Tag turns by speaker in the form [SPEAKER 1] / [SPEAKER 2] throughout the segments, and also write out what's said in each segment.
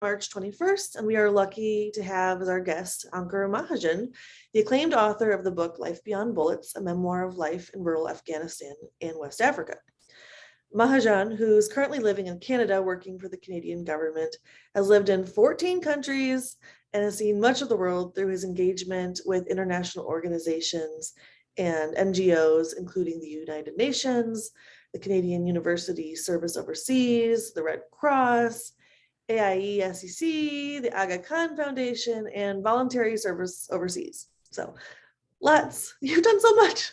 [SPEAKER 1] March 21st, and we are lucky to have as our guest Ankur Mahajan, the acclaimed author of the book Life Beyond Bullets, a memoir of life in rural Afghanistan and West Africa. Mahajan, who is currently living in Canada working for the Canadian government, has lived in 14 countries and has seen much of the world through his engagement with international organizations and NGOs, including the United Nations, the Canadian University Service Overseas, the Red Cross, AIE-SEC, the Aga Khan Foundation, and Voluntary Service Overseas. So you've done so much.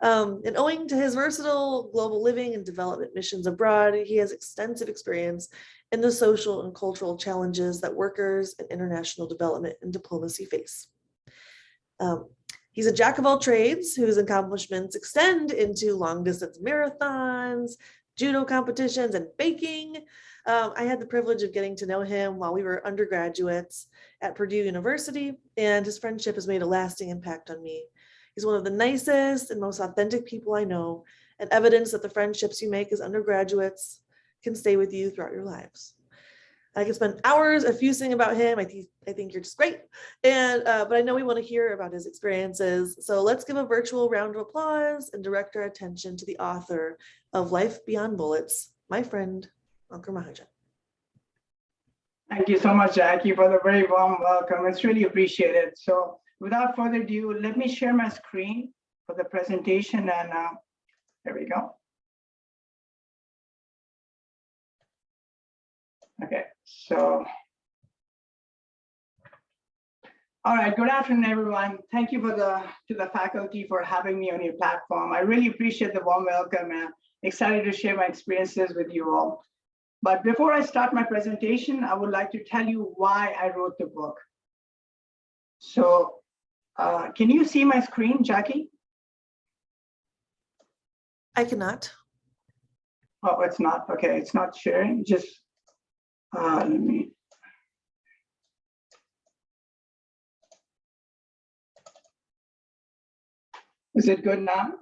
[SPEAKER 1] And owing to his versatile global living and development missions abroad, he has extensive experience in the social and cultural challenges that workers in international development and diplomacy face. He's a jack of all trades whose accomplishments extend into long distance marathons, judo competitions, and baking. I had the privilege of getting to know him while we were undergraduates at Purdue University, and his friendship has made a lasting impact on me. He's one of the nicest and most authentic people I know, and evidence that the friendships you make as undergraduates can stay with you throughout your lives. I could spend hours effusing about him. I think you're just great. But I know we want to hear about his experiences. So let's give a virtual round of applause and direct our attention to the author of Life Beyond Bullets, my friend, Ankur Mahajan.
[SPEAKER 2] Thank you so much, Jackie, for the very warm welcome. It's really appreciated. So without further ado, let me share my screen for the presentation. And there we go. Okay, so, all right, good afternoon, everyone. Thank you to the faculty for having me on your platform. I really appreciate the warm welcome and excited to share my experiences with you all. But before I start my presentation, I would like to tell you why I wrote the book. So can you see my screen, Jackie?
[SPEAKER 1] I cannot.
[SPEAKER 2] Oh, it's not, okay, it's not sharing, just let me. Is it good now?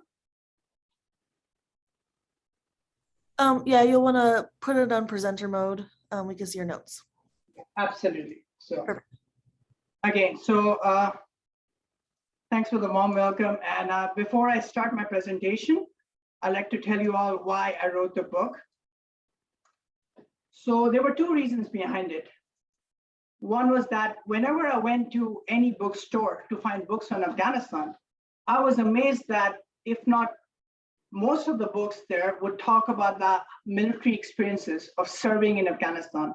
[SPEAKER 1] Yeah, you'll want to put it on presenter mode. We can see your notes.
[SPEAKER 2] Absolutely. So,
[SPEAKER 1] perfect.
[SPEAKER 2] Again, so thanks for the warm welcome. And before I start my presentation, I'd like to tell you all why I wrote the book. So there were two reasons behind it. One was that whenever I went to any bookstore to find books on Afghanistan, I was amazed that if not most of the books there would talk about the military experiences of serving in Afghanistan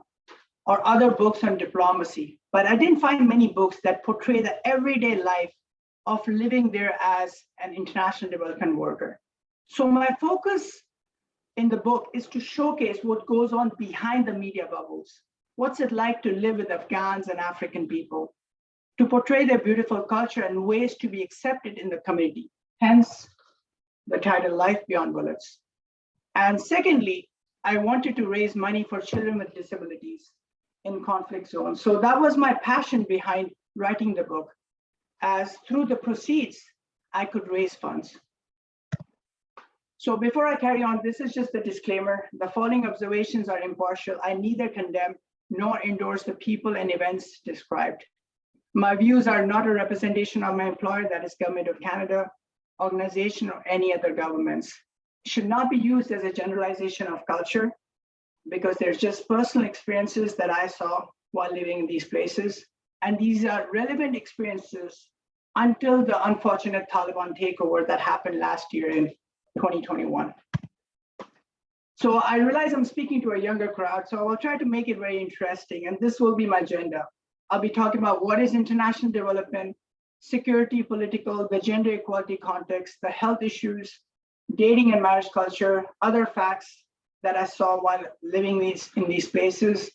[SPEAKER 2] or other books on diplomacy. But I didn't find many books that portray the everyday life of living there as an international development worker. So my focus in the book is to showcase what goes on behind the media bubbles. What's it like to live with Afghans and African people, to portray their beautiful culture and ways to be accepted in the community. Hence, the title Life Beyond Bullets. And secondly, I wanted to raise money for children with disabilities in conflict zones. So that was my passion behind writing the book, as through the proceeds, I could raise funds. So before I carry on, this is just a disclaimer. The following observations are impartial. I neither condemn nor endorse the people and events described. My views are not a representation of my employer, that is Government of Canada, organization, or any other governments. It should not be used as a generalization of culture, because there's just personal experiences that I saw while living in these places. And these are relevant experiences until the unfortunate Taliban takeover that happened last year in 2021. So I realize I'm speaking to a younger crowd, so I will try to make it very interesting, and this will be my agenda. I'll be talking about what is international development, security, political, the gender equality context, the health issues, dating and marriage culture, other facts that I saw while living in these places,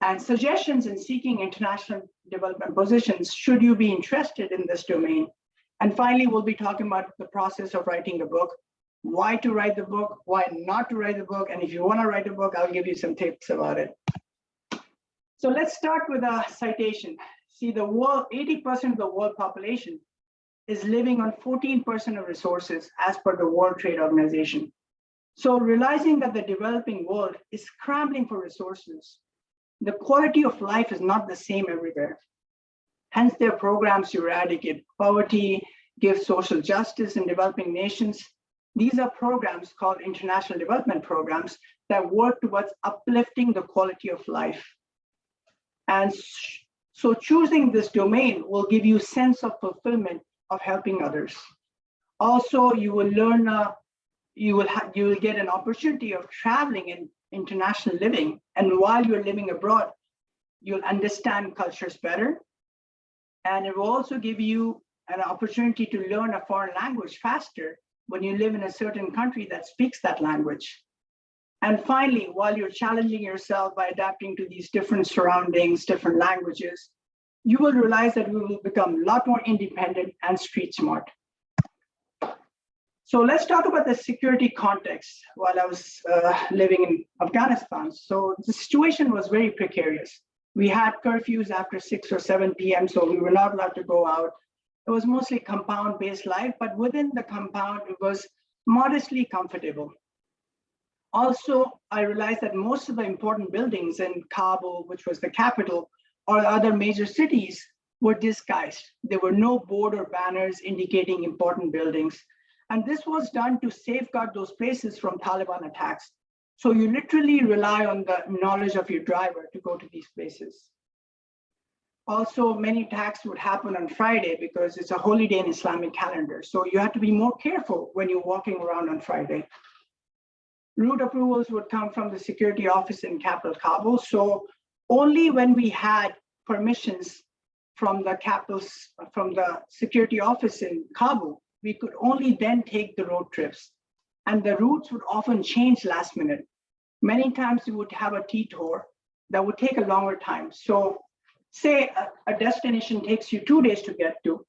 [SPEAKER 2] and suggestions in seeking international development positions should you be interested in this domain. And finally, we'll be talking about the process of writing the book, why to write the book, why not to write the book, and if you want to write a book, I'll give you some tips about it. So let's start with a citation. See, the world, 80% of the world population is living on 14% of resources as per the World Trade Organization. So realizing that the developing world is scrambling for resources, the quality of life is not the same everywhere. Hence, their programs to eradicate poverty, give social justice in developing nations. These are programs called international development programs that work towards uplifting the quality of life. And so choosing this domain will give you a sense of fulfillment of helping others. Also, you will learn, you will get an opportunity of traveling in international living. And while you're living abroad, you'll understand cultures better. And it will also give you an opportunity to learn a foreign language faster when you live in a certain country that speaks that language. And finally, while you're challenging yourself by adapting to these different surroundings, different languages, you will realize that we will become a lot more independent and street smart. So let's talk about the security context while I was living in Afghanistan. So the situation was very precarious. We had curfews after 6 or 7 p.m., so we were not allowed to go out. It was mostly compound-based life, but within the compound, it was modestly comfortable. Also, I realized that most of the important buildings in Kabul, which was the capital, or other major cities, were disguised. There were no board or banners indicating important buildings. And this was done to safeguard those places from Taliban attacks. So you literally rely on the knowledge of your driver to go to these places. Also, many attacks would happen on Friday because it's a holy day in Islamic calendar. So you have to be more careful when you're walking around on Friday. Route approvals would come from the security office in capital Kabul. So only when we had permissions from the security office in Kabul, we could only then take the road trips. And the routes would often change last minute. Many times we would have a detour that would take a longer time. So say a destination takes you 2 days to get to,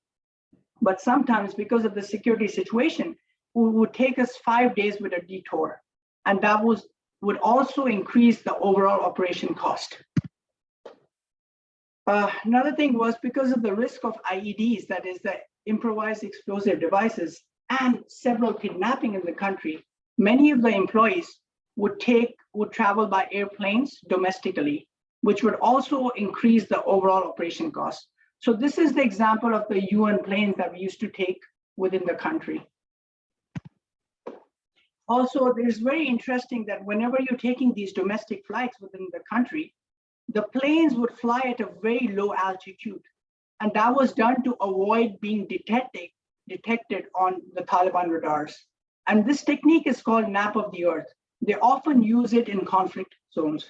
[SPEAKER 2] but sometimes because of the security situation, it would take us 5 days with a detour. And that would also increase the overall operation cost. Another thing was because of the risk of IEDs, that is the improvised explosive devices, and several kidnapping in the country, many of the employees would travel by airplanes domestically, which would also increase the overall operation cost. So this is the example of the UN planes that we used to take within the country. Also, it's very interesting that whenever you're taking these domestic flights within the country, the planes would fly at a very low altitude. And that was done to avoid being detected on the Taliban radars. And this technique is called nap of the earth. They often use it in conflict zones.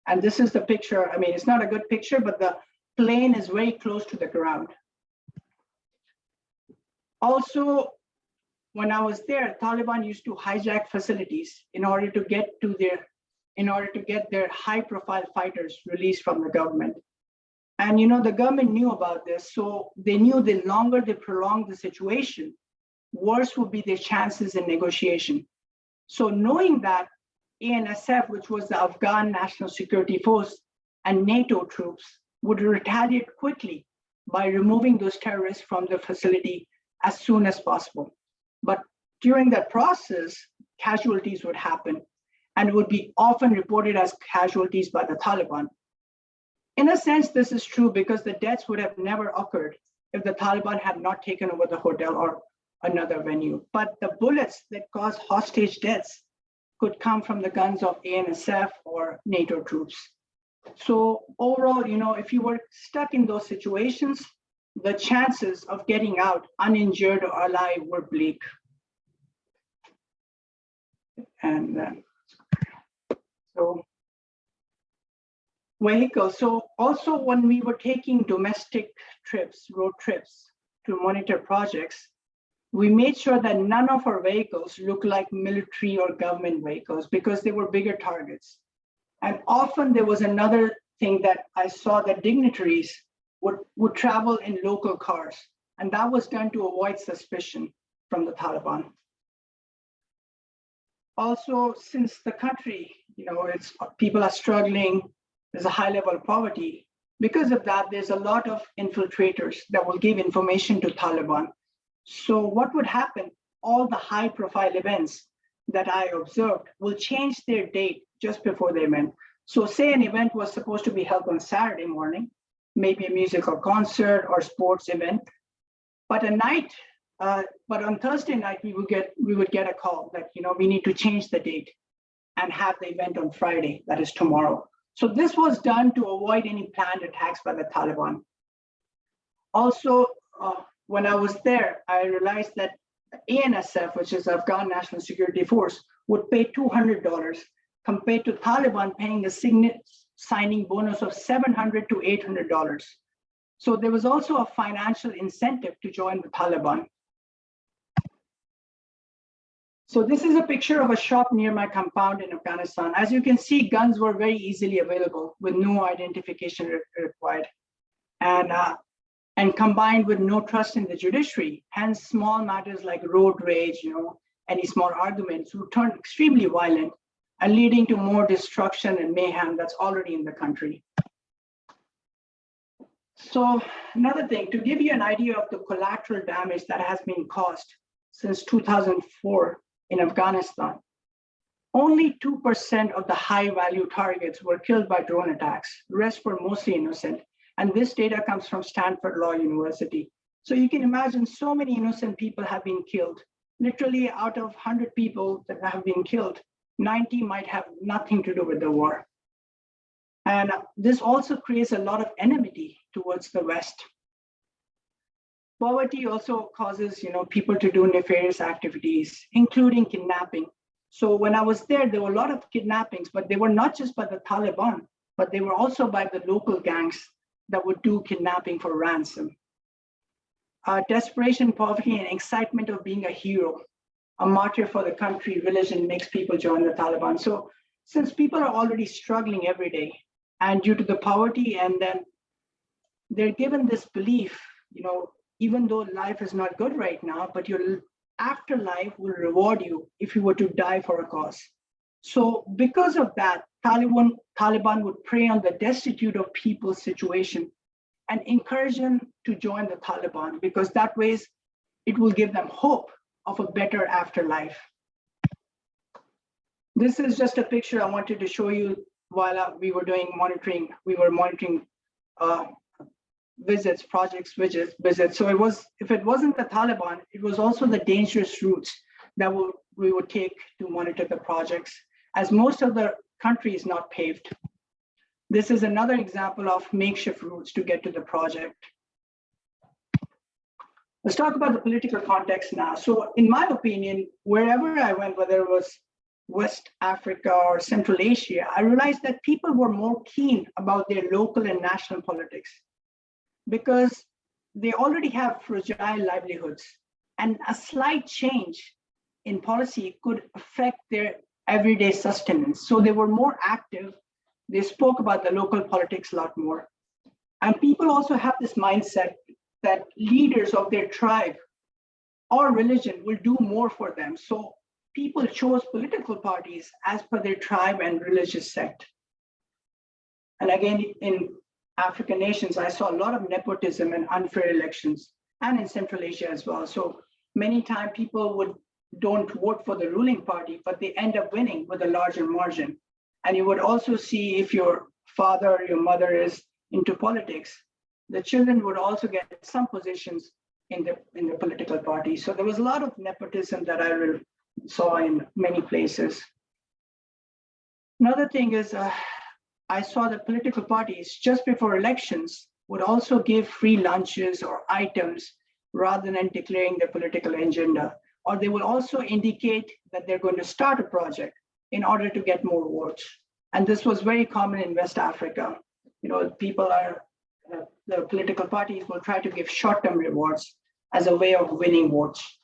[SPEAKER 2] And this is the picture. I mean, it's not a good picture, but the plane is very close to the ground. Also, when I was there, Taliban used to hijack facilities in order to get their high-profile fighters released from the government. And the government knew about this, so they knew the longer they prolonged the situation, worse would be their chances in negotiation. So knowing that, ANSF, which was the Afghan National Security Force, and NATO troops would retaliate quickly by removing those terrorists from the facility as soon as possible. But during that process, casualties would happen and would be often reported as casualties by the Taliban. In a sense, this is true because the deaths would have never occurred if the Taliban had not taken over the hotel or another venue. But the bullets that cause hostage deaths could come from the guns of ANSF or NATO troops. So overall, if you were stuck in those situations, the chances of getting out uninjured or alive were bleak. And so vehicles. So also when we were taking domestic trips, road trips to monitor projects, we made sure that none of our vehicles looked like military or government vehicles because they were bigger targets. And often there was another thing that I saw that dignitaries would travel in local cars. And that was done to avoid suspicion from the Taliban. Also, since the country, people are struggling, there's a high level of poverty. Because of that, there's a lot of infiltrators that will give information to Taliban. So what would happen? All the high profile events that I observed will change their date just before the event. So say an event was supposed to be held on Saturday morning, maybe a musical concert or sports event, but but on Thursday night, we would get a call that, we need to change the date and have the event on Friday, that is tomorrow. So this was done to avoid any planned attacks by the Taliban. Also, when I was there, I realized that ANSF, which is Afghan National Security Force, would pay $200 compared to Taliban paying a signing bonus of $700 to $800. So there was also a financial incentive to join the Taliban. So this is a picture of a shop near my compound in Afghanistan. As you can see, guns were very easily available with no identification required. And combined with no trust in the judiciary, hence small matters like road rage, any small arguments would turn extremely violent and leading to more destruction and mayhem that's already in the country. So another thing, to give you an idea of the collateral damage that has been caused since 2004 in Afghanistan, only 2% of the high value targets were killed by drone attacks. The rest were mostly innocent. And this data comes from Stanford Law University. So you can imagine so many innocent people have been killed. Literally out of 100 people that have been killed, 90 might have nothing to do with the war. And this also creates a lot of enmity towards the West. Poverty also causes, people to do nefarious activities, including kidnapping. So when I was there were a lot of kidnappings, but they were not just by the Taliban, but they were also by the local gangs that would do kidnapping for ransom. Desperation, poverty, and excitement of being a hero, a martyr for the country, religion makes people join the Taliban. So since people are already struggling every day, and due to the poverty, and then they're given this belief, even though life is not good right now, but your afterlife will reward you if you were to die for a cause. So because of that, Taliban would prey on the destitute of people's situation and encourage them to join the Taliban, because that way it will give them hope of a better afterlife. This is just a picture I wanted to show you while we were doing monitoring. We were monitoring visits, projects, visits. So if it wasn't the Taliban, it was also the dangerous routes that we would take to monitor the projects, as most of the country is not paved. This is another example of makeshift routes to get to the project. Let's talk about the political context now. So in my opinion, wherever I went, whether it was West Africa or Central Asia, I realized that people were more keen about their local and national politics because they already have fragile livelihoods, and a slight change in policy could affect their everyday sustenance. So they were more active. They spoke about the local politics a lot more. And people also have this mindset that leaders of their tribe or religion will do more for them. So people chose political parties as per their tribe and religious sect. And again, in African nations, I saw a lot of nepotism and unfair elections, and in Central Asia as well. So many times people don't vote for the ruling party, but they end up winning with a larger margin. And you would also see, if your father or your mother is into politics, the children would also get some positions in the political party. So there was a lot of nepotism that I saw in many places. Another thing is, I saw that political parties just before elections would also give free lunches or items rather than declaring their political agenda. Or they will also indicate that they're going to start a project in order to get more votes. And this was very common in West Africa. The political parties will try to give short-term rewards as a way of winning votes.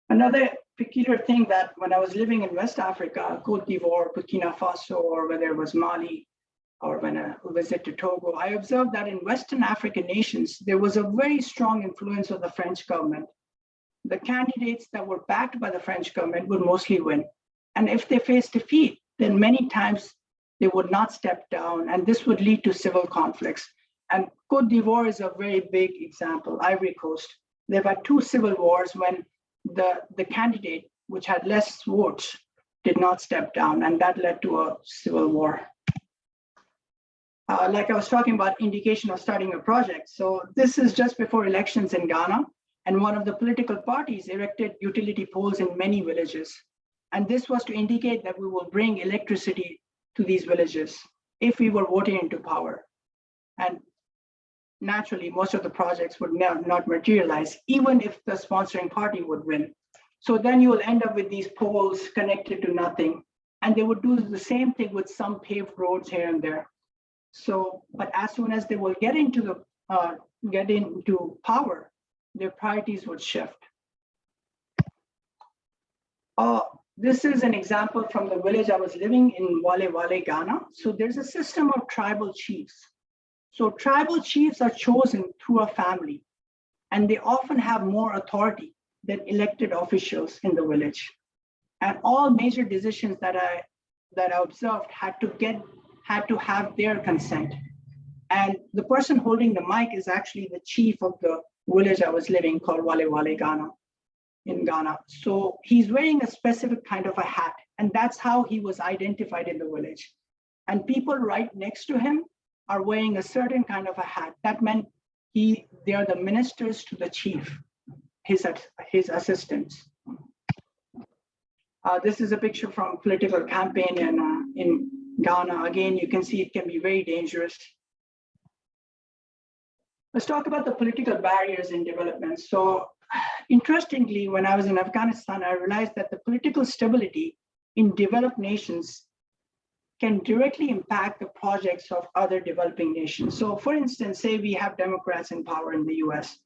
[SPEAKER 2] Another peculiar thing that when I was living in West Africa, Cote d'Ivoire, Burkina Faso, or whether it was Mali, or when I visited Togo, I observed that in Western African nations, there was a very strong influence of the French government. The candidates that were backed by the French government would mostly win. And if they faced defeat, then many times they would not step down, and this would lead to civil conflicts. And Cote d'Ivoire is a very big example, Ivory Coast. They've had two civil wars when the candidate, which had less votes, did not step down, and that led to a civil war. Like I was talking about indication of starting a project. So this is just before elections in Ghana, and one of the political parties erected utility poles in many villages. And this was to indicate that we will bring electricity to these villages if we were voting into power. And naturally, most of the projects would not materialize, even if the sponsoring party would win. So then you will end up with these poles connected to nothing. And they would do the same thing with some paved roads here and there. So, but as soon as they will get into power, their priorities would shift. This is an example from the village I was living in, Wale Wale, Ghana. So there's a system of tribal chiefs. So tribal chiefs are chosen through a family, and they often have more authority than elected officials in the village. And all major decisions that I observed had to have their consent. And the person holding the mic is actually the chief of the village I was living, called Wale Wale, Ghana, in Ghana. So he's wearing a specific kind of a hat, and that's how he was identified in the village. And people right next to him are wearing a certain kind of a hat. That meant they are the ministers to the chief, his assistants. This is a picture from a political campaign in Ghana. Again, you can see it can be very dangerous. Let's talk about the political barriers in development. So interestingly, when I was in Afghanistan, I realized that the political stability in developed nations can directly impact the projects of other developing nations. So for instance, say we have Democrats in power in the US,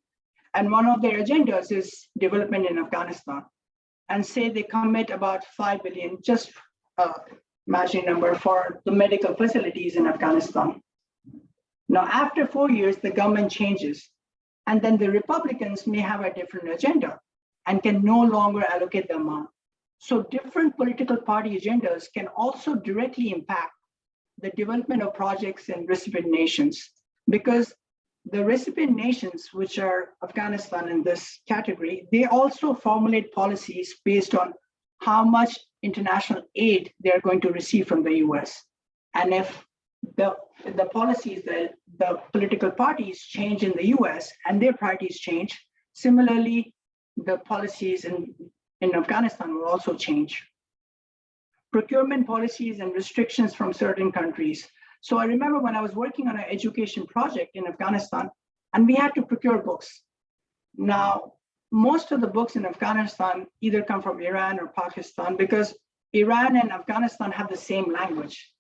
[SPEAKER 2] and one of their agendas is development in Afghanistan. And say they commit about 5 billion, just imaginary number, for the medical facilities in Afghanistan. Now, after 4 years, the government changes, and then the Republicans may have a different agenda and can no longer allocate the amount. So different political party agendas can also directly impact the development of projects in recipient nations, because the recipient nations, which are Afghanistan in this category, they also formulate policies based on how much international aid they're going to receive from the US. And if the policies, the political parties change in the US and their priorities change, similarly, the policies in Afghanistan will also change. Procurement policies and restrictions from certain countries. So I remember when I was working on an education project in Afghanistan, and we had to procure books. Now, most of the books in Afghanistan either come from Iran or Pakistan, because Iran and Afghanistan have the same language.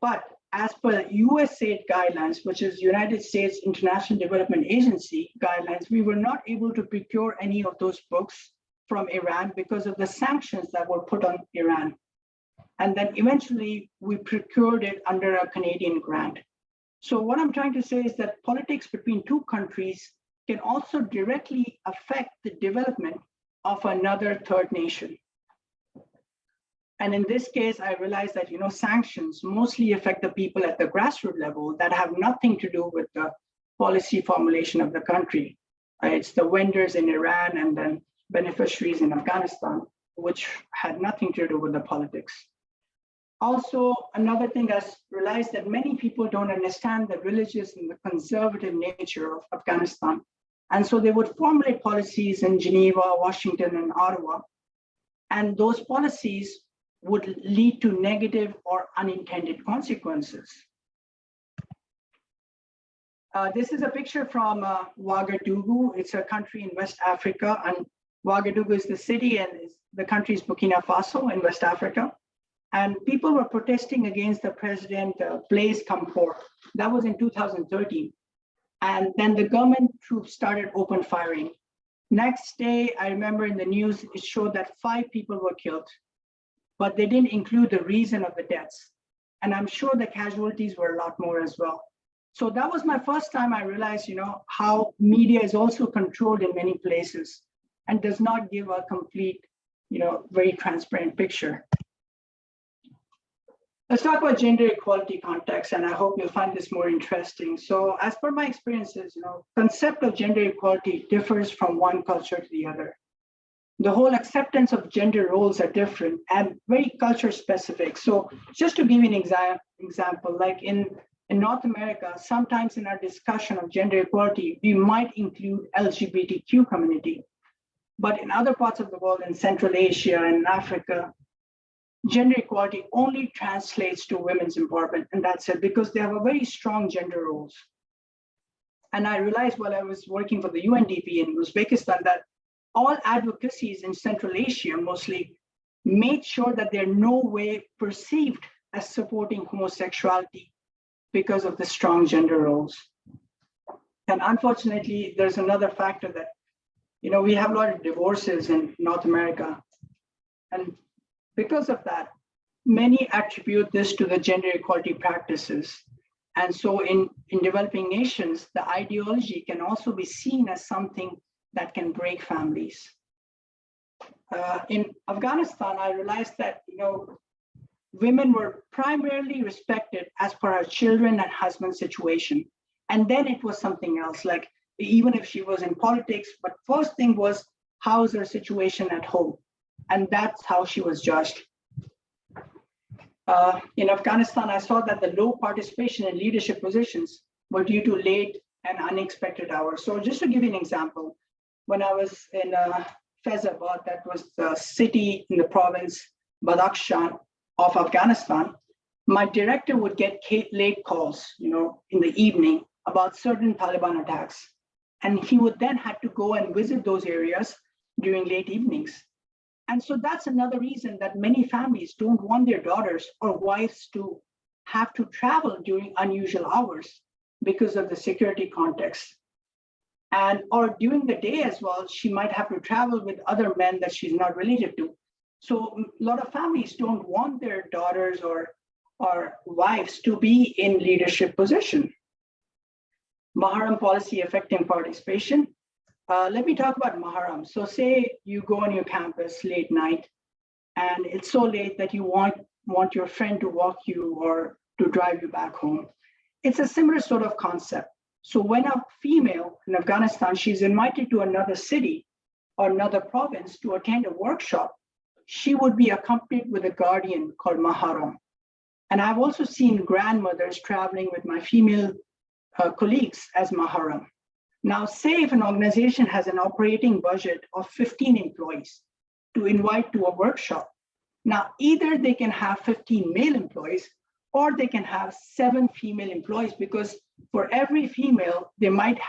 [SPEAKER 2] But as per USAID guidelines, which is United States International Development Agency guidelines, we were not able to procure any of those books from Iran because of the sanctions that were put on Iran. And then eventually we procured it under a Canadian grant. So what I'm trying to say is that politics between two countries can also directly affect the development of another third nation. And in this case, I realized that sanctions mostly affect the people at the grassroots level that have nothing to do with the policy formulation of the country. It's the vendors in Iran and then beneficiaries in Afghanistan, which had nothing to do with the politics. Also, another thing I realized that many people don't understand the religious and the conservative nature of Afghanistan. And so they would formulate policies in Geneva, Washington, and Ottawa. And those policies would lead to negative or unintended consequences. This is a picture from Ouagadougou. It's a country in West Africa, and Ouagadougou is the city, and the country is Burkina Faso in West Africa. And people were protesting against the president, Blaise Compaoré. That was in 2013. And then the government troops started open firing. Next day, I remember in the news, it showed that 5 people were killed, but they didn't include the reason of the deaths. And I'm sure the casualties were a lot more as well. So that was my first time I realized, how media is also controlled in many places and does not give a complete, very transparent picture. Let's talk about gender equality context, and I hope you'll find this more interesting. So as per my experiences, concept of gender equality differs from one culture to the other. the whole acceptance of gender roles are different and very culture specific. So just to give you an example, like in North America, sometimes in our discussion of gender equality, we might include LGBTQ community. But in other parts of the world, in Central Asia and Africa, gender equality only translates to women's empowerment, and that's it, because they have a very strong gender roles. And I realized while I was working for the UNDP in Uzbekistan that all advocacies in Central Asia mostly made sure that they're no way perceived as supporting homosexuality because of the strong gender roles. And unfortunately, there's another factor that, we have a lot of divorces in North America. And because of that, many attribute this to the gender equality practices. And so in developing nations, the ideology can also be seen as something that can break families. In Afghanistan, I realized that, women were primarily respected as per her children and husband situation. And then it was something else, like even if she was in politics, but first thing was, how's her situation at home? And that's how she was judged. In Afghanistan, I saw that the low participation in leadership positions were due to late and unexpected hours. So just to give you an example, when I was in Faizabad, that was the city in the province, Badakhshan of Afghanistan, my director would get late calls, in the evening about certain Taliban attacks. And he would then have to go and visit those areas during late evenings. And so that's another reason that many families don't want their daughters or wives to have to travel during unusual hours because of the security context. And or during the day as well, she might have to travel with other men that she's not related to. So a lot of families don't want their daughters or wives to be in leadership position. Maharam policy affecting participation. Let me talk about Maharam. So say you go on your campus late night and it's so late that you want your friend to walk you or to drive you back home. It's a similar sort of concept. So when a female in Afghanistan, she's invited to another city or another province to attend a workshop, she would be accompanied with a guardian called Maharam. And I've also seen grandmothers traveling with my female colleagues as Maharam. Now, say if an organization has an operating budget of 15 employees to invite to a workshop, now either they can have 15 male employees or they can have 7 female employees, because for every female, there might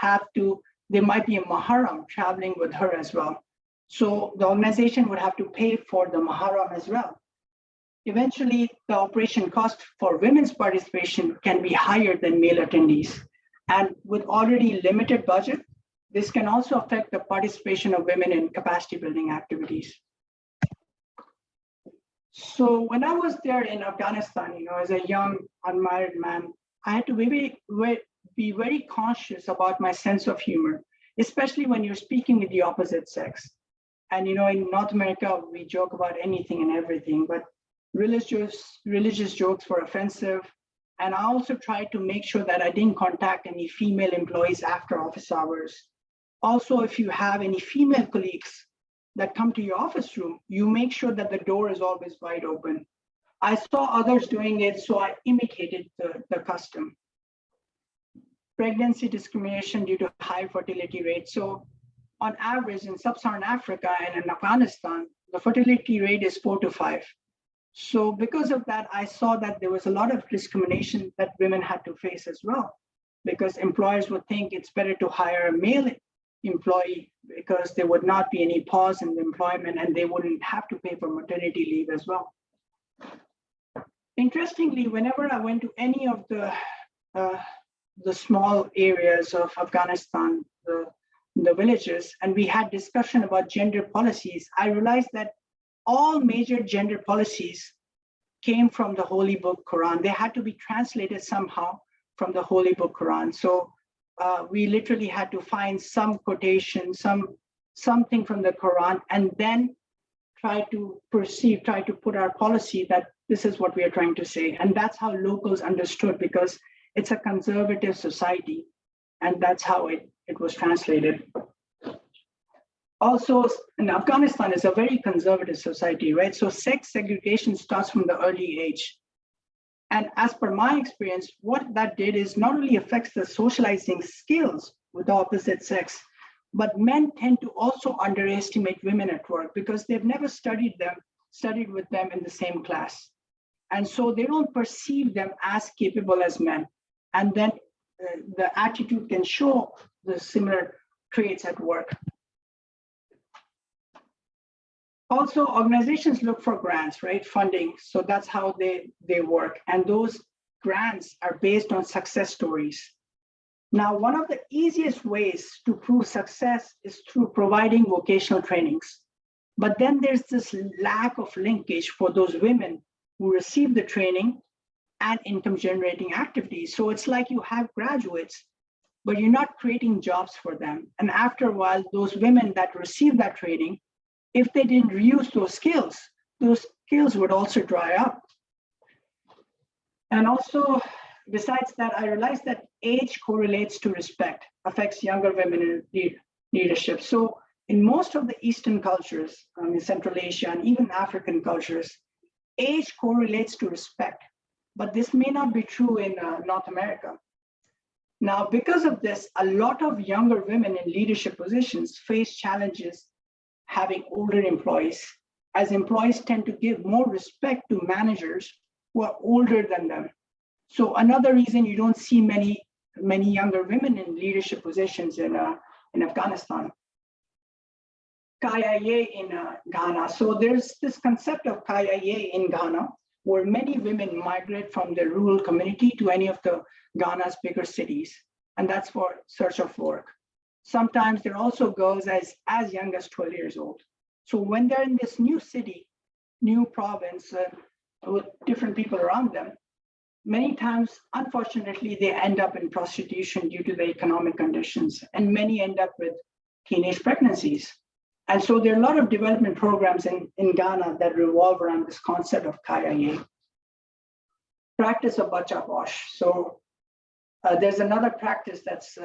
[SPEAKER 2] be a Maharam traveling with her as well. So the organization would have to pay for the Maharam as well. Eventually, the operation cost for women's participation can be higher than male attendees. And with already limited budget, this can also affect the participation of women in capacity building activities. So when I was there in Afghanistan, as a young unmarried man, I had to be very conscious about my sense of humor, especially when you're speaking with the opposite sex. And in North America, we joke about anything and everything, but religious jokes were offensive. And I also tried to make sure that I didn't contact any female employees after office hours. Also, if you have any female colleagues that come to your office room, you make sure that the door is always wide open. I saw others doing it, so I imitated the custom. Pregnancy discrimination due to high fertility rates. So on average in Sub-Saharan Africa and in Afghanistan, the fertility rate is 4 to 5. So because of that, I saw that there was a lot of discrimination that women had to face as well, because employers would think it's better to hire a male employee because there would not be any pause in the employment and they wouldn't have to pay for maternity leave as well. Interestingly, whenever I went to any of the small areas of Afghanistan, the villages, and we had discussion about gender policies, I realized that all major gender policies came from the Holy Book Quran. They had to be translated somehow from the Holy Book Quran. So we literally had to find some quotation, something from the Quran, and then try to put our policy that this is what we are trying to say. And that's how locals understood, because it's a conservative society, and that's how it was translated. Also, in Afghanistan is a very conservative society, right? So sex segregation starts from the early age. And as per my experience, what that did is not only affects the socializing skills with the opposite sex, but men tend to also underestimate women at work because they've never studied with them in the same class. And so they don't perceive them as capable as men. And then the attitude can show the similar traits at work. Also, organizations look for grants, right? Funding. So that's how they work. And those grants are based on success stories. Now, one of the easiest ways to prove success is through providing vocational trainings. But then there's this lack of linkage for those women who receive the training and income generating activities. So it's like you have graduates, but you're not creating jobs for them. And after a while, those women that receive that training, if they didn't reuse those skills would also dry up. And also, besides that, I realized that age correlates to respect, affects younger women in leadership. So in most of the Eastern cultures, in Central Asia and even African cultures, age correlates to respect, but this may not be true in North America. Now, because of this, a lot of younger women in leadership positions face challenges having older employees, as employees tend to give more respect to managers who are older than them. So another reason you don't see many younger women in leadership positions in Afghanistan. Kaya in Ghana. So there's this concept of Kaya in Ghana, where many women migrate from the rural community to any of the Ghana's bigger cities, and that's for search of work. Sometimes there are also girls as young as 12 years old. So when they're in this new city, new province with different people around them, many times, unfortunately, they end up in prostitution due to the economic conditions, and many end up with teenage pregnancies. And so there are a lot of development programs in Ghana that revolve around this concept of Kaya. Practice of Bacha Posh. So there's another practice that's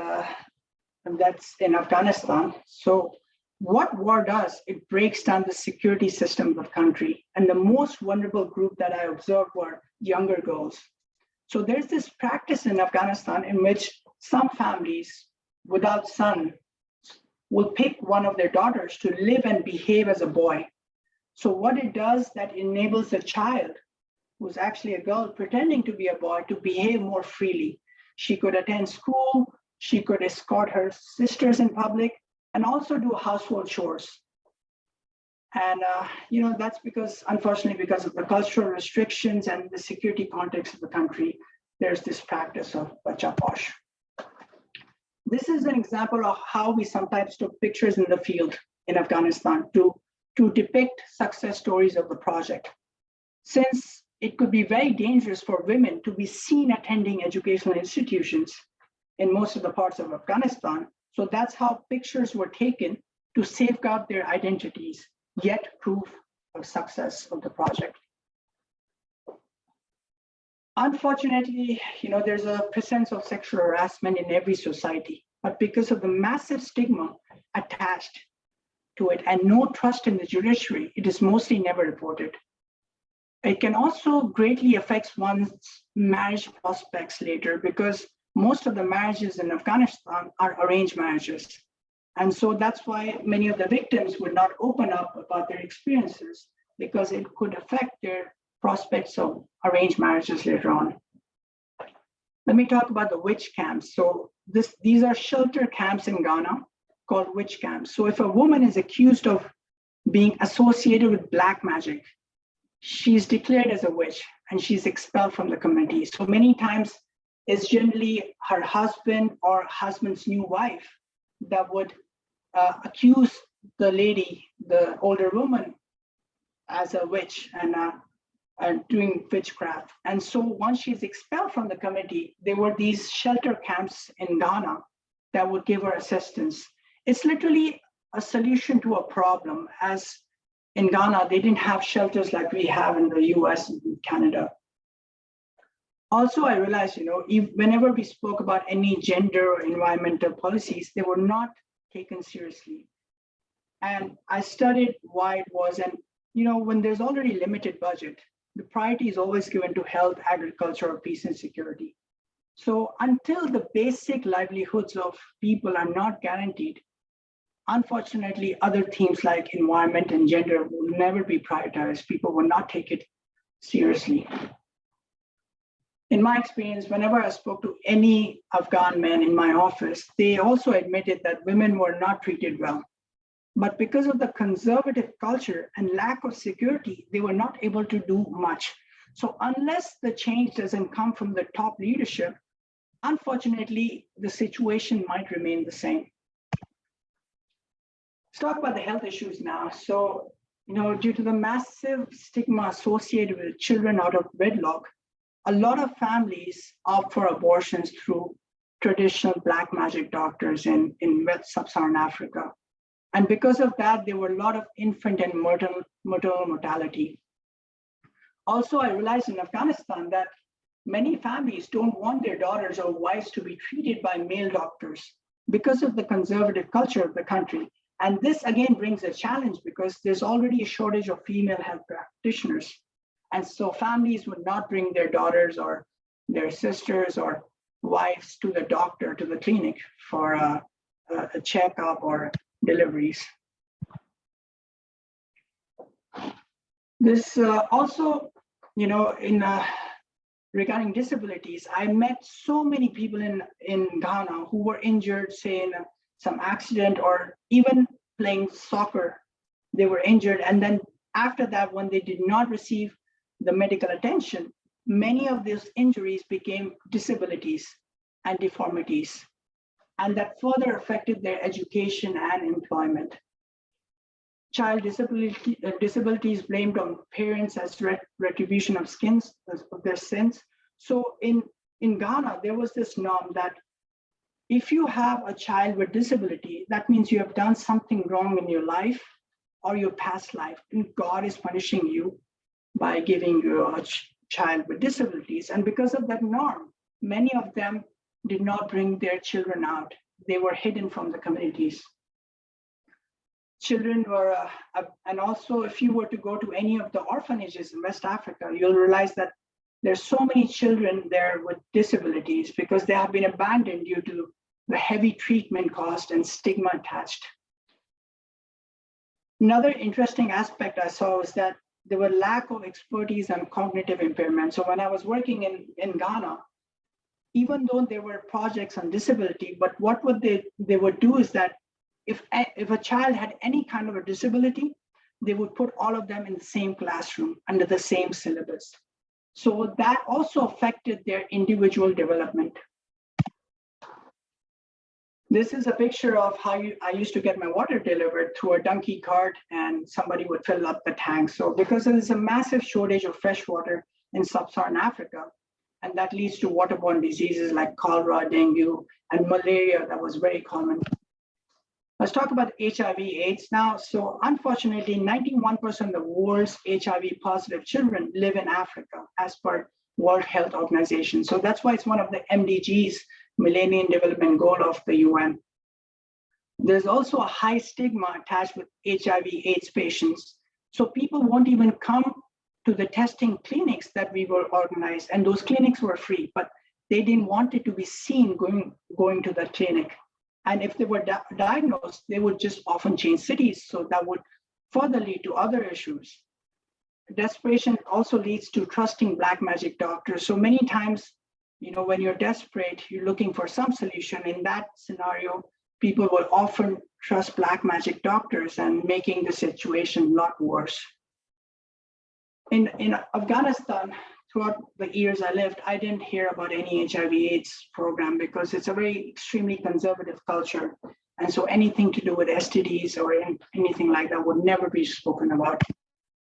[SPEAKER 2] in Afghanistan. So what war does, it breaks down the security system of the country. And the most vulnerable group that I observed were younger girls. So there's this practice in Afghanistan in which some families without sons will pick one of their daughters to live and behave as a boy. So what it does, that enables a child who's actually a girl pretending to be a boy to behave more freely. She could attend school, she could escort her sisters in public, and also do household chores. And that's because, unfortunately, because of the cultural restrictions and the security context of the country, there's this practice of Bacha Posh. This is an example of how we sometimes took pictures in the field in Afghanistan to depict success stories of the project. Since it could be very dangerous for women to be seen attending educational institutions in most of the parts of Afghanistan, so that's how pictures were taken to safeguard their identities, yet proof of success of the project. Unfortunately, there's a presence of sexual harassment in every society, but because of the massive stigma attached to it and no trust in the judiciary, it is mostly never reported. It can also greatly affect one's marriage prospects later because most of the marriages in Afghanistan are arranged marriages. And so that's why many of the victims would not open up about their experiences because it could affect their prospects of arranged marriages later on. Let me talk about the witch camps. So these are shelter camps in Ghana called witch camps. So if a woman is accused of being associated with black magic, she's declared as a witch and she's expelled from the community. So many times it's generally her husband or husband's new wife that would accuse the lady, the older woman, as a witch and doing witchcraft. And so once she's expelled from the community, there were these shelter camps in Ghana that would give her assistance. It's literally a solution to a problem, as in Ghana, they didn't have shelters like we have in the US and Canada. Also, I realized, whenever we spoke about any gender or environmental policies, they were not taken seriously. And I studied why it was. And, when there's already limited budget, the priority is always given to health, agriculture, or peace and security. So until the basic livelihoods of people are not guaranteed, unfortunately, other themes like environment and gender will never be prioritized. People will not take it seriously. In my experience, whenever I spoke to any Afghan men in my office, they also admitted that women were not treated well. But because of the conservative culture and lack of security, they were not able to do much. So unless the change doesn't come from the top leadership, unfortunately, the situation might remain the same. Let's talk about the health issues now. So, due to the massive stigma associated with children out of wedlock, a lot of families opt for abortions through traditional black magic doctors in sub-Saharan Africa. And because of that, there were a lot of infant and maternal mortality. Also, I realized in Afghanistan that many families don't want their daughters or wives to be treated by male doctors because of the conservative culture of the country. And this again brings a challenge because there's already a shortage of female health practitioners. And so families would not bring their daughters or their sisters or wives to the doctor, to the clinic for a checkup or deliveries. This also, regarding disabilities, I met so many people in Ghana who were injured, say in some accident or even playing soccer, they were injured. And then after that, when they did not receive the medical attention, many of these injuries became disabilities and deformities. And that further affected their education and employment. Child disabilities blamed on parents as retribution of their sins. So in Ghana, there was this norm that if you have a child with disability, that means you have done something wrong in your life or your past life, and God is punishing you by giving you a child with disabilities. And because of that norm, many of them did not bring their children out. They were hidden from the communities. Children were, and also if you were to go to any of the orphanages in West Africa, you'll realize that there's so many children there with disabilities because they have been abandoned due to the heavy treatment cost and stigma attached. Another interesting aspect I saw was that there were lack of expertise on cognitive impairment. So when I was working in Ghana, even though there were projects on disability, but what would they would do is that if a child had any kind of a disability, they would put all of them in the same classroom under the same syllabus. So that also affected their individual development. This is a picture of how I used to get my water delivered through a donkey cart and somebody would fill up the tank. So because there's a massive shortage of fresh water in sub-Saharan Africa, and that leads to waterborne diseases like cholera, dengue, and malaria that was very common. Let's talk about HIV/AIDS now. So unfortunately, 91% of the world's HIV positive children live in Africa as per World Health Organization. So that's why it's one of the MDGs, Millennium Development Goal of the UN. There's also a high stigma attached with HIV/AIDS patients. So people won't even come to the testing clinics that we were organized, and those clinics were free, but they didn't want it to be seen going to the clinic. And if they were diagnosed, they would just often change cities. So that would further lead to other issues. Desperation also leads to trusting black magic doctors. So many times, when you're desperate, you're looking for some solution. In that scenario, people will often trust black magic doctors and making the situation a lot worse. In Afghanistan, throughout the years I lived, I didn't hear about any HIV/AIDS program because it's a very extremely conservative culture. And so anything to do with STDs or anything like that would never be spoken about.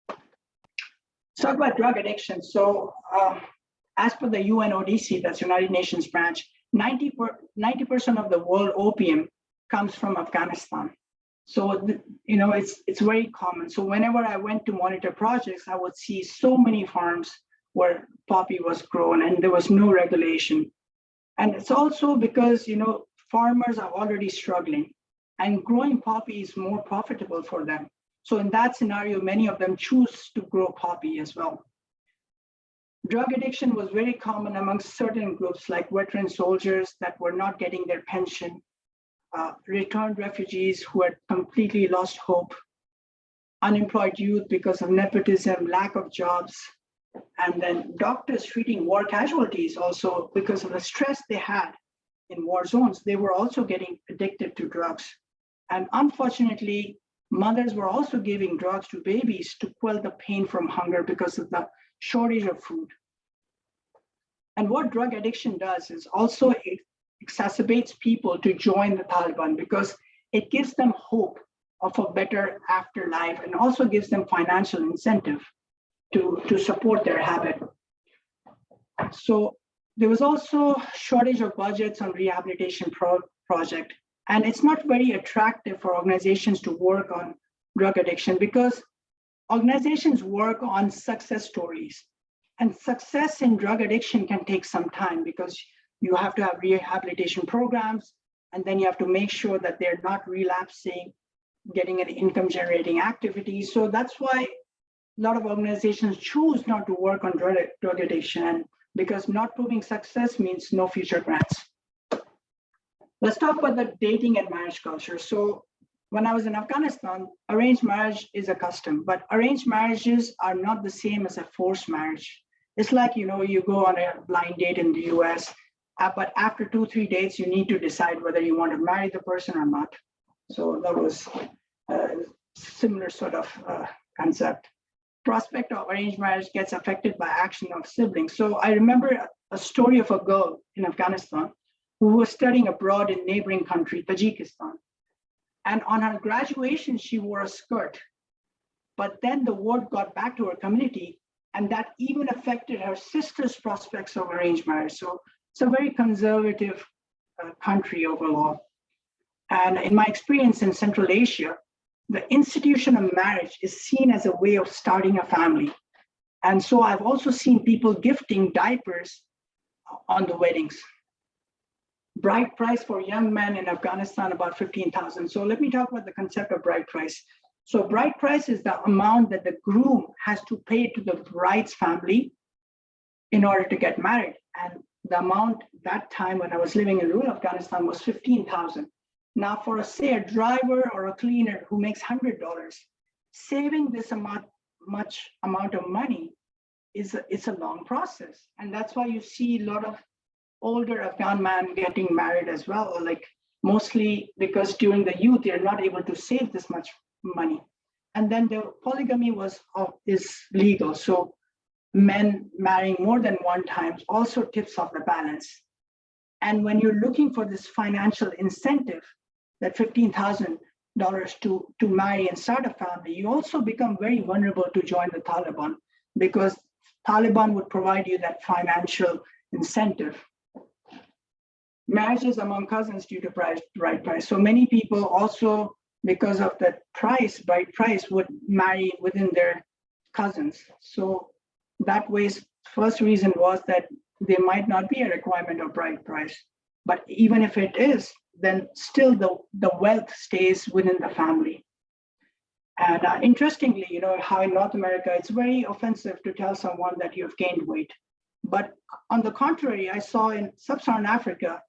[SPEAKER 2] Let's talk about drug addiction. So as per the UNODC, that's United Nations branch, 90% of the world opium comes from Afghanistan. So, it's very common. So whenever I went to monitor projects, I would see so many farms where poppy was grown and there was no regulation. And it's also because, farmers are already struggling. and growing poppy is more profitable for them. So in that scenario, many of them choose to grow poppy as well. Drug addiction was very common amongst certain groups like veteran soldiers that were not getting their pension, returned refugees who had completely lost hope, unemployed youth because of nepotism, lack of jobs, and then doctors treating war casualties also because of the stress they had in war zones. They were also getting addicted to drugs. And unfortunately, mothers were also giving drugs to babies to quell the pain from hunger because of the shortage of food. And what drug addiction does is also it exacerbates people to join the Taliban because it gives them hope of a better afterlife and also gives them financial incentive to support their habit. So there was also shortage of budgets on rehabilitation project. And it's not very attractive for organizations to work on drug addiction because organizations work on success stories. And success in drug addiction can take some time because you have to have rehabilitation programs, and then you have to make sure that they're not relapsing, getting an income generating activity. So that's why a lot of organizations choose not to work on drug addiction, because not proving success means no future grants. Let's talk about the dating and marriage culture. So when I was in Afghanistan, arranged marriage is a custom, but arranged marriages are not the same as a forced marriage. It's like, you go on a blind date in the US, but after 2-3 dates, you need to decide whether you want to marry the person or not. So that was a similar sort of concept. Prospect of arranged marriage gets affected by action of siblings. So I remember a story of a girl in Afghanistan who was studying abroad in neighboring country, Tajikistan. And on her graduation, she wore a skirt. But then the word got back to her community, and that even affected her sister's prospects of arranged marriage. So it's a very conservative country overall. And in my experience in Central Asia, the institution of marriage is seen as a way of starting a family. And so I've also seen people gifting diapers on the weddings. Bride price for young men in Afghanistan, about 15,000. So let me talk about the concept of bride price. So bride price is the amount that the groom has to pay to the bride's family in order to get married. And the amount that time when I was living in rural Afghanistan was 15,000. Now for say a driver or a cleaner who makes $100, saving this much amount of money it's a long process. And that's why you see a lot of older Afghan men getting married as well, like mostly because during the youth, they're not able to save this much money. And then the polygamy is legal. So men marrying more than one time also tips off the balance. And when you're looking for this financial incentive, that $15,000 to marry and start a family, you also become very vulnerable to join the Taliban because Taliban would provide you that financial incentive. Marriages among cousins due to bride price. So many people also, because of the bride price, would marry within their cousins. So that was first reason was that there might not be a requirement of bride price. But even if it is, then still the wealth stays within the family. And interestingly, how in North America, it's very offensive to tell someone that you have gained weight. But on the contrary, I saw in Sub-Saharan Africa,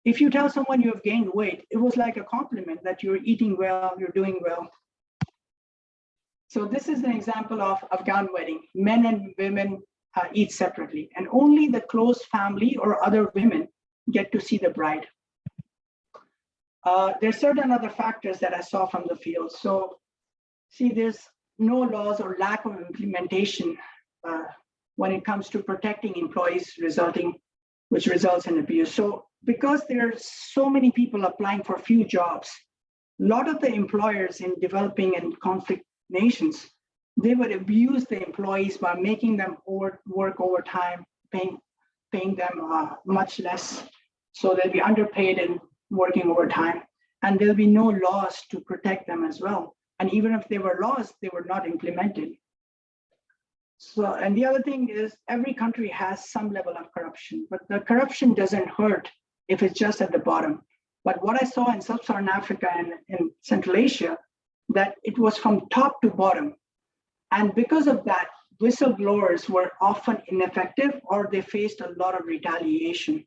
[SPEAKER 2] if you tell someone you have gained weight, it was like a compliment that you're eating well, you're doing well. So this is an example of Afghan wedding. Men and women eat separately, and only the close family or other women get to see the bride. There's certain other factors that I saw from the field. So see, there's no laws or lack of implementation when it comes to protecting employees which results in abuse. So because there are so many people applying for few jobs, a lot of the employers in developing and conflict nations, they would abuse the employees by making them work overtime, paying them much less. So they'll be underpaid and working overtime. And there'll be no laws to protect them as well. And even if there were laws, they were not implemented. So, and the other thing is every country has some level of corruption, but the corruption doesn't hurt if it's just at the bottom. But what I saw in Sub-Saharan Africa and in Central Asia, that it was from top to bottom. And because of that, whistleblowers were often ineffective or they faced a lot of retaliation.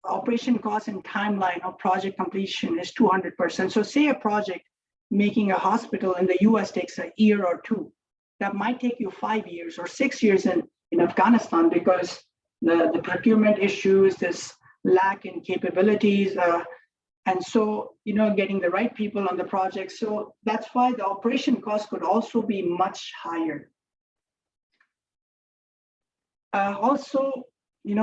[SPEAKER 2] Operation cost and timeline of project completion is 200%. So say a project making a hospital in the US takes a year or two. That might take you 5 years or 6 years in Afghanistan because the procurement issues, this lack in capabilities, and so, getting the right people on the project. So that's why the operation cost could also be much higher. Also,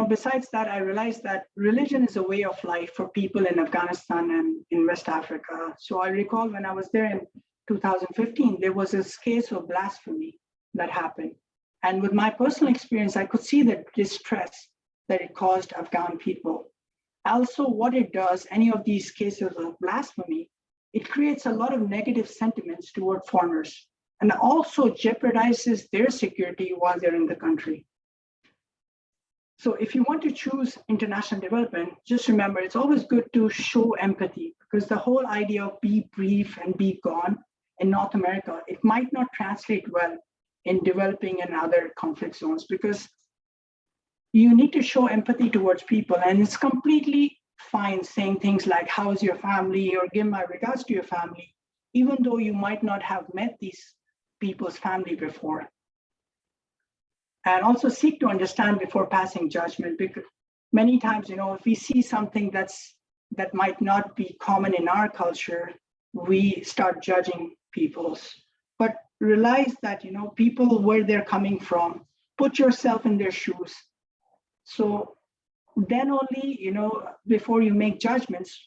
[SPEAKER 2] besides that, I realized that religion is a way of life for people in Afghanistan and in West Africa. So I recall when I was there in 2015, there was this case of blasphemy that happened. And with my personal experience, I could see the distress that it caused Afghan people. Also, what it does, any of these cases of blasphemy, it creates a lot of negative sentiments toward foreigners and also jeopardizes their security while they're in the country. So if you want to choose international development, just remember, it's always good to show empathy, because the whole idea of be brief and be gone in North America, it might not translate well in developing in other conflict zones, because you need to show empathy towards people. And it's completely fine saying things like, how's your family, or give my regards to your family, even though you might not have met these people's family before. And also seek to understand before passing judgment, because many times, if we see something that might not be common in our culture, we start judging people's. But realize that, people, where they're coming from, put yourself in their shoes. So then only, before you make judgments,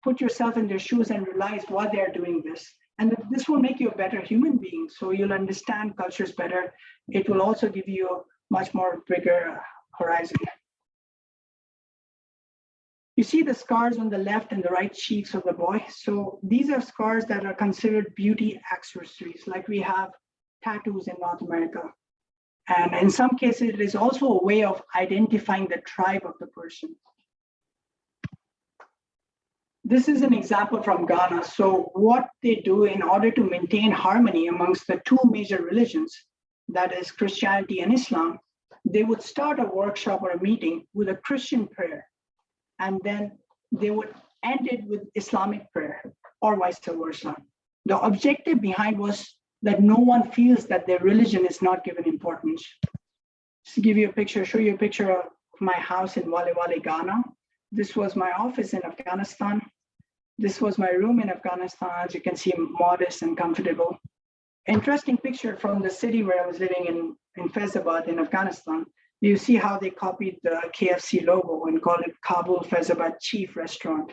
[SPEAKER 2] put yourself in their shoes and realize why they're doing this. And this will make you a better human being. So you'll understand cultures better. It will also give you a much more bigger horizon. You see the scars on the left and the right cheeks of the boy. So these are scars that are considered beauty accessories, like we have tattoos in North America. And in some cases, it is also a way of identifying the tribe of the person. This is an example from Ghana. So what they do in order to maintain harmony amongst the two major religions, that is Christianity and Islam, they would start a workshop or a meeting with a Christian prayer, and then they would end it with Islamic prayer, or vice versa. The objective behind was that no one feels that their religion is not given importance. Just to give you a picture, show you a picture of my house in Wale Wale, Ghana. This was my office in Afghanistan. This was my room in Afghanistan. As you can see, modest and comfortable. Interesting picture from the city where I was living in Faizabad in Afghanistan. You see how they copied the KFC logo and called it Kabul Faizabad Chief Restaurant.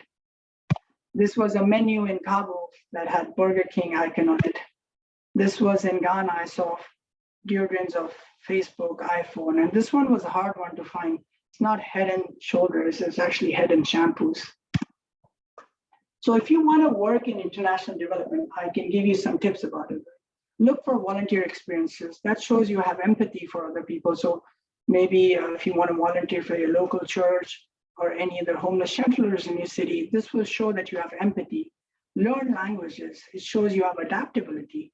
[SPEAKER 2] This was a menu in Kabul that had Burger King icon on it. This was in Ghana. I saw deodorants of Facebook, iPhone, and this one was a hard one to find. It's not Head and Shoulders, it's actually Head and Shampoos. So if you want to work in international development, I can give you some tips about it. Look for volunteer experiences. That shows you have empathy for other people. So maybe if you want to volunteer for your local church or any other homeless shelters in your city, this will show that you have empathy. Learn languages. It shows you have adaptability.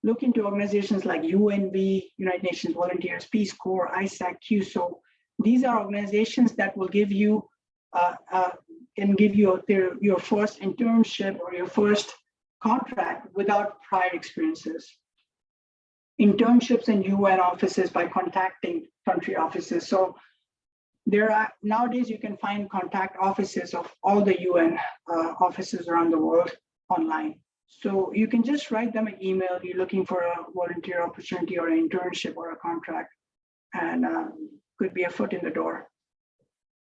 [SPEAKER 2] Look into organizations like UNV, United Nations Volunteers, Peace Corps, ISAC, QSO. These are organizations that will give you your first internship or your first contract without prior experiences. Internships in UN offices by contacting country offices. So there are, nowadays you can find contact offices of all the UN offices around the world online. So you can just write them an email, you're looking for a volunteer opportunity or an internship or a contract, and could be a foot in the door.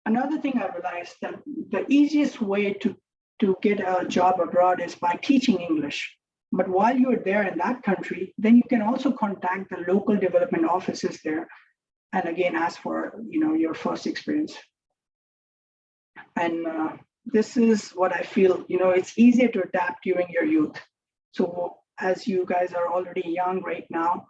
[SPEAKER 2] Another thing I realized that the easiest way to get a job abroad is by teaching English. But while you're there in that country, then you can also contact the local development offices there, and again, ask for your first experience. And this is what I feel, it's easier to adapt during your youth. So as you guys are already young right now,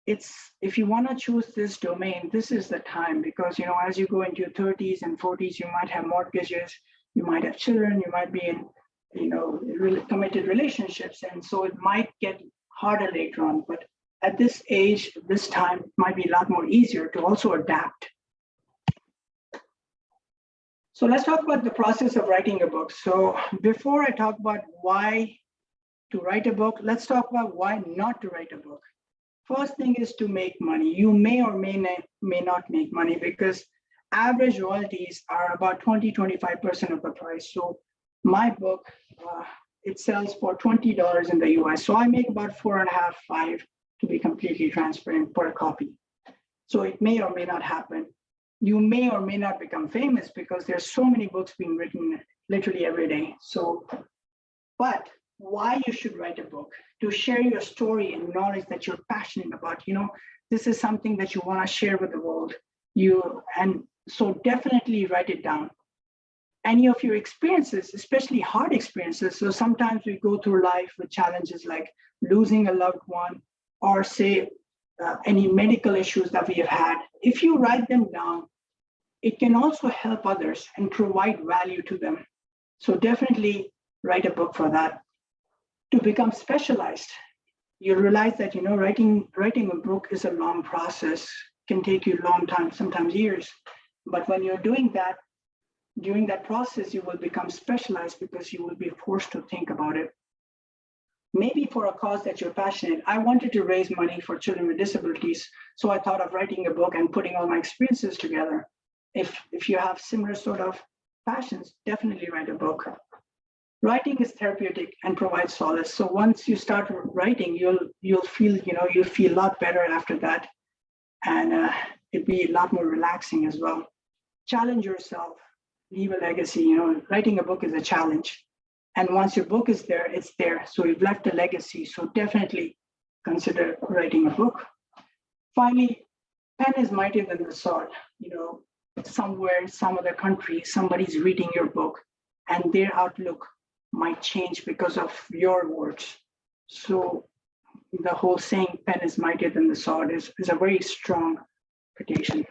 [SPEAKER 2] if you want to choose this domain, this is the time, because as you go into your 30s and 40s, you might have mortgages, you might have children, you might be in, committed relationships. And so it might get harder later on. But at this age, this time, it might be a lot more easier to also adapt. So let's talk about the process of writing a book. So before I talk about why to write a book, let's talk about why not to write a book. First thing is to make money. You may or may not make money because average royalties are about 20-25% of the price. So my book, it sells for $20 in the US. So I make about $4.5, $5 to be completely transparent per copy. So it may or may not happen. You may or may not become famous because there's so many books being written literally every day. So, but why you should write a book? To share your story and knowledge that you're passionate about. This is something that you want to share with the world. So definitely write it down. Any of your experiences, especially hard experiences. So sometimes we go through life with challenges like losing a loved one, or say any medical issues that we have had. If you write them down, it can also help others and provide value to them. So definitely write a book for that. To become specialized, you realize that writing a book is a long process, can take you a long time, sometimes years. But when you're doing that, during that process, you will become specialized because you will be forced to think about it. Maybe for a cause that you're passionate. I wanted to raise money for children with disabilities, so I thought of writing a book and putting all my experiences together. If you have similar sort of passions, definitely write a book. Writing is therapeutic and provides solace. So once you start writing, you'll feel a lot better after that, and it'd be a lot more relaxing as well. Challenge yourself, leave a legacy. Writing a book is a challenge, and once your book is there, it's there. So you've left a legacy. So definitely consider writing a book. Finally, pen is mightier than the sword. Somewhere in some other country, somebody's reading your book, and their outlook might change because of your words. So the whole saying, pen is mightier than the sword, is a very strong quotation.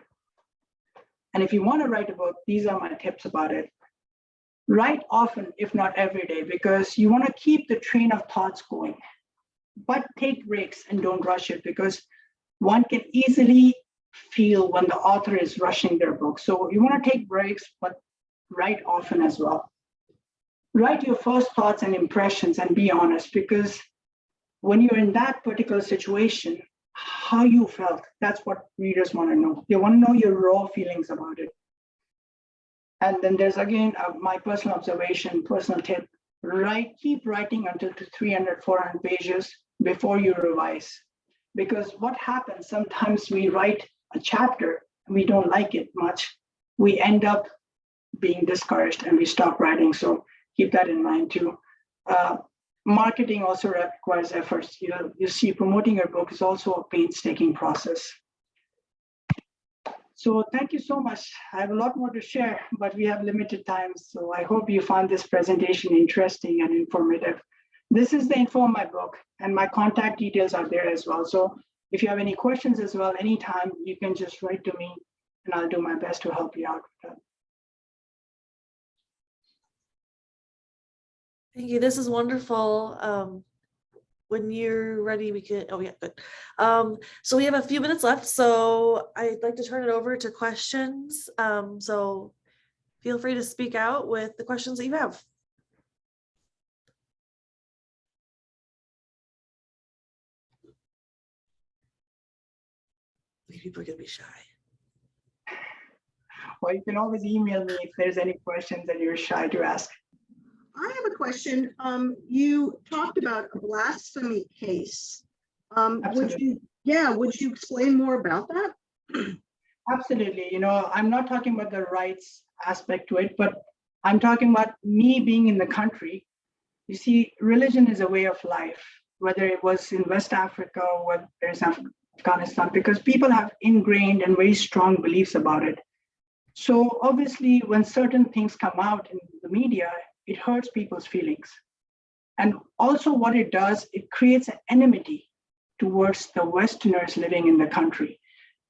[SPEAKER 2] And if you want to write a book, these are my tips about it. Write often, if not every day, because you want to keep the train of thoughts going. But take breaks and don't rush it, because one can easily feel when the author is rushing their book. So you want to take breaks, but write often as well. Write your first thoughts and impressions and be honest, because when you're in that particular situation, how you felt, that's what readers want to know. They want to know your raw feelings about it. And then there's again my personal observation, personal tip, keep writing until to 300, 400 pages before you revise. Because what happens, sometimes we write a chapter and we don't like it much. We end up being discouraged and we stop writing. So keep that in mind too. Marketing also requires efforts. You see, promoting your book is also a painstaking process. So thank you so much. I have a lot more to share, but we have limited time. So I hope you found this presentation interesting and informative. This is the info on my book, and my contact details are there as well. So if you have any questions as well, anytime, you can just write to me and I'll do my best to help you out with that.
[SPEAKER 1] Thank you. This is wonderful. When you're ready, we can, oh yeah, good. So we have a few minutes left, so I'd like to turn it over to questions. So feel free to speak out with the questions that you have. People are gonna be shy.
[SPEAKER 2] Well, you can always email me if there's any questions that you're shy to ask.
[SPEAKER 3] I have a question. You talked about a blasphemy case. Would you explain more about that?
[SPEAKER 2] Absolutely. I'm not talking about the rights aspect to it, but I'm talking about me being in the country. You see, religion is a way of life, whether it was in West Africa or whether it's Afghanistan, because people have ingrained and very strong beliefs about it. So obviously, when certain things come out in the media, it hurts people's feelings. And also what it does, it creates an enmity towards the Westerners living in the country.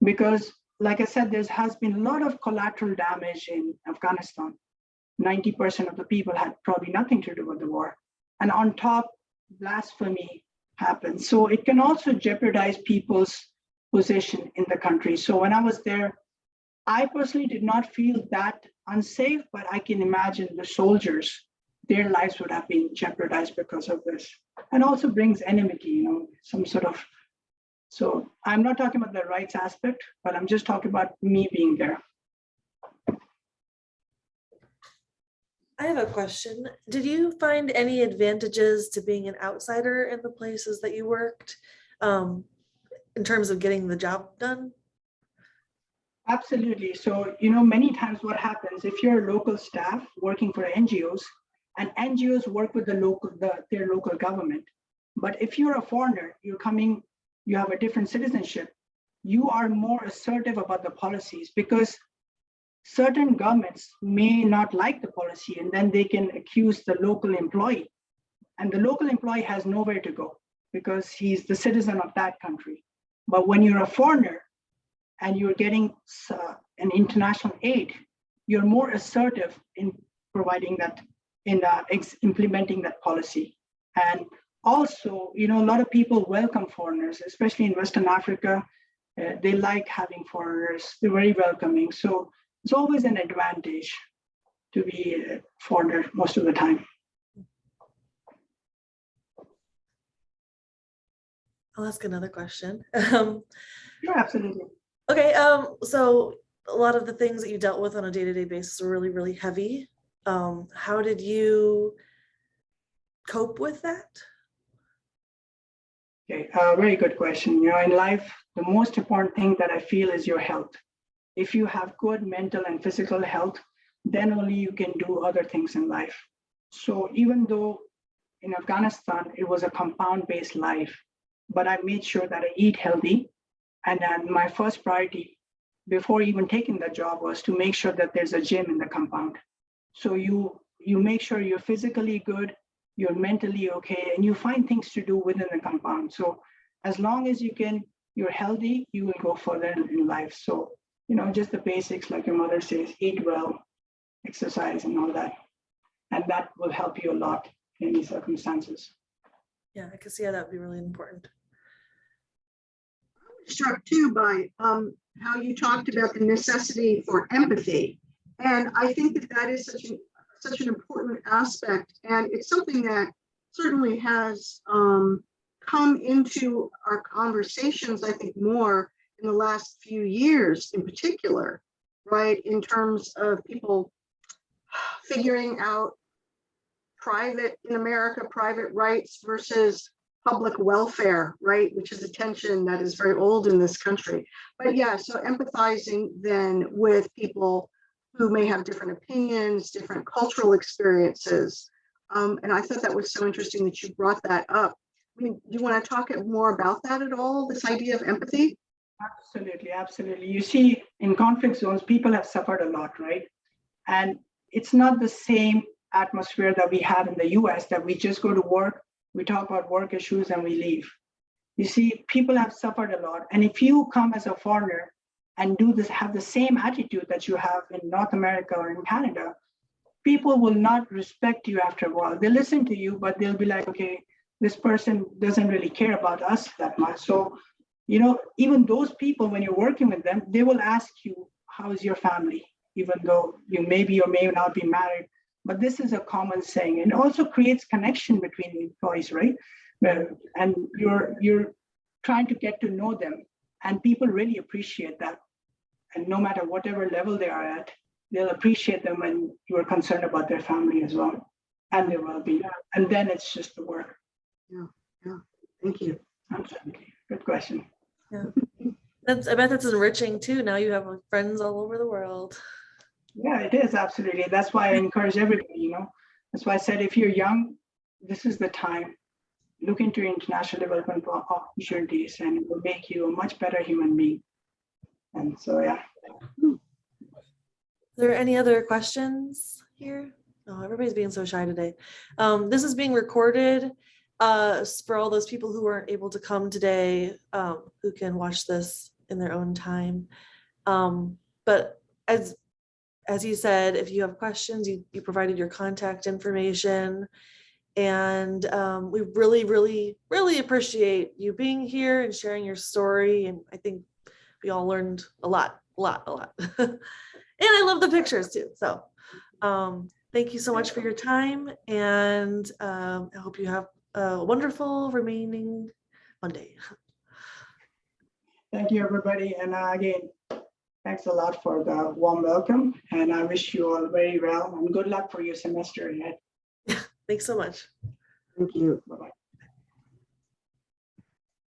[SPEAKER 2] Because like I said, there has been a lot of collateral damage in Afghanistan. 90% of the people had probably nothing to do with the war. And on top, blasphemy happens. So it can also jeopardize people's position in the country. So when I was there, I personally did not feel that unsafe, but I can imagine the soldiers, their lives would have been jeopardized because of this. And also brings enmity, some sort of. So I'm not talking about the rights aspect, but I'm just talking about me being there.
[SPEAKER 1] I have a question. Did you find any advantages to being an outsider in the places that you worked, in terms of getting the job done?
[SPEAKER 2] Absolutely. So, many times what happens if you're a local staff working for NGOs, and NGOs work with their local government. But if you're a foreigner, you're coming, you have a different citizenship, you are more assertive about the policies because certain governments may not like the policy and then they can accuse the local employee. And the local employee has nowhere to go because he's the citizen of that country. But when you're a foreigner and you're getting an international aid, you're more assertive in providing that, in implementing that policy. And also, a lot of people welcome foreigners, especially in Western Africa. They like having foreigners. They're very welcoming. So it's always an advantage to be a foreigner most of the time.
[SPEAKER 1] I'll ask another question.
[SPEAKER 2] Sure, absolutely.
[SPEAKER 1] Okay, so a lot of the things that you dealt with on a day-to-day basis were really, really heavy. How did you cope with that?
[SPEAKER 2] Okay, very good question. In life, the most important thing that I feel is your health. If you have good mental and physical health, then only you can do other things in life. So even though in Afghanistan, it was a compound-based life, but I made sure that I eat healthy. And then my first priority before even taking the job was to make sure that there's a gym in the compound. So you make sure you're physically good, you're mentally okay, and you find things to do within the compound. So as long as you're healthy, you will go further in life. So, just the basics, like your mother says, eat well, exercise and all that. And that will help you a lot in these circumstances.
[SPEAKER 1] Yeah, I can see how that would be really important.
[SPEAKER 3] Struck too by how you talked about the necessity for empathy. And I think that is such an important aspect. And it's something that certainly has come into our conversations, I think, more in the last few years in particular, right? In terms of people figuring out private rights versus public welfare, right? Which is a tension that is very old in this country. But yeah, so empathizing then with people who may have different opinions, different cultural experiences. And I thought that was so interesting that you brought that up. I mean, do you want to talk more about that at all, this idea of empathy?
[SPEAKER 2] Absolutely, absolutely. You see, in conflict zones, people have suffered a lot, right? And it's not the same atmosphere that we have in the US, that we just go to work, we talk about work issues and we leave. You see, people have suffered a lot. And if you come as a foreigner and have the same attitude that you have in North America or in Canada, people will not respect you after a while. They listen to you, but they'll be like, okay, this person doesn't really care about us that much. So, even those people, when you're working with them, they will ask you, how is your family? Even though you maybe or may not be married. But this is a common saying. And it also creates connection between the employees, right? And you're trying to get to know them. And people really appreciate that. And no matter whatever level they are at, they'll appreciate them when you're concerned about their family as well and their well-being. And then it's just the work.
[SPEAKER 3] Yeah. Thank you.
[SPEAKER 2] Absolutely. Good question.
[SPEAKER 1] Yeah. I bet that's enriching too. Now you have friends all over the world.
[SPEAKER 2] Yeah, it is, absolutely. That's why I encourage everybody, That's why I said, if you're young, this is the time. Look into international development opportunities and it will make you a much better human being. And so, yeah.
[SPEAKER 1] Are there any other questions here? No, everybody's being so shy today. This is being recorded for all those people who weren't able to come today, who can watch this in their own time. But as as you said, if you have questions, you provided your contact information. And we really, really, really appreciate you being here and sharing your story. And I think we all learned a lot. And I love the pictures too. So thank you so much for your time. And I hope you have a wonderful remaining Monday.
[SPEAKER 2] Thank you, everybody. And again, thanks a lot for the warm welcome. And I wish you all very well and good luck for your semester ahead.
[SPEAKER 1] Thanks so much.
[SPEAKER 3] Thank you.
[SPEAKER 2] Bye-bye.